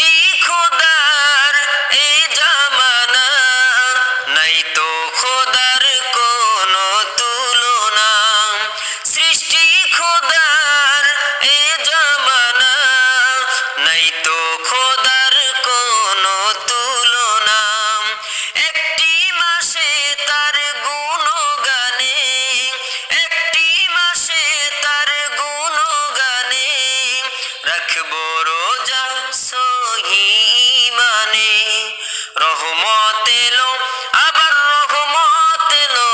সৃষ্টি খোদার এ জামানা, নাই তো খোদার কোনো তুলনা। সৃষ্টি খোদার এ জামানা, নাই তো খোদার কোনো তুলনা। একটি মাসে তার গুণগানে, একটি মাসে তার গুণগানে, রাখবো রোজা সহি ঈমানে। রহমত এলো আবার রহমত এলো,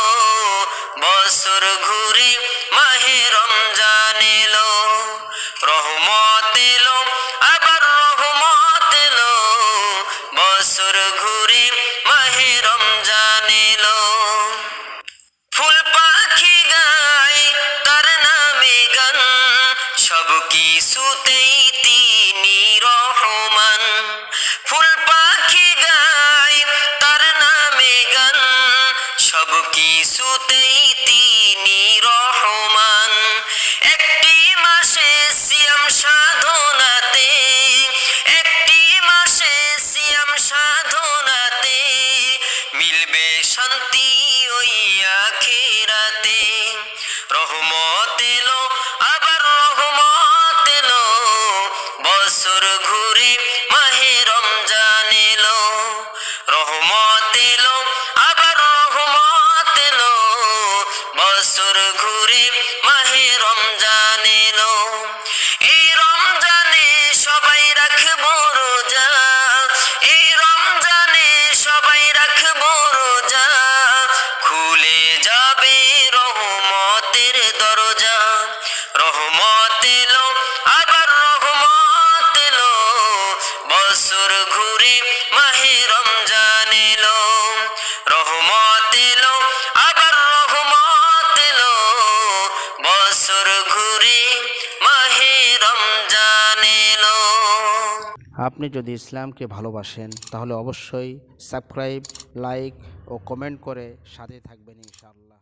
বছর ঘুরে মাহে রমজান এলো। রহমত এলো আবার রহমত এলো, বছর ঘুরে মাহে রমজান এলো। ফুল পাখি গায় তার নামে গান, সব কিছুতেই তিনি রহমান। ফুল পাখি গায় তার নামে গান, সব কিছুতেই তিনি রহমান। একটি মাসে সিয়াম সাধনাতে, একটি মাসে সিয়াম সাধনাতে, মিলবে শান্তি ওই আখিরাতে। রহমত এলো আবার রহমত এলো, বছর ঘুরে মাহে রমজান এলো। রহমত এলো আবার রহমত এলো, বছর ঘুরে মাহে রমজান এলো। এই রমজানে সবাই রাখবো রোজা, এই রমজানে সবাই রাখবো রোজা, খুলে যাবে রহমতের দরজা। রহমত এলো আবার রহমত এলো, বছর ঘুরে মাহে রমজান এলো। রহমত এলো আবার রহমত এলো, বছর ঘুরে মাহে রমজান এলো। আপনি যদি ইসলামকে ভালোবাসেন তাহলে অবশ্যই সাবস্ক্রাইব, লাইক ও কমেন্ট করে সাথে থাকবেন ইনশাআল্লাহ।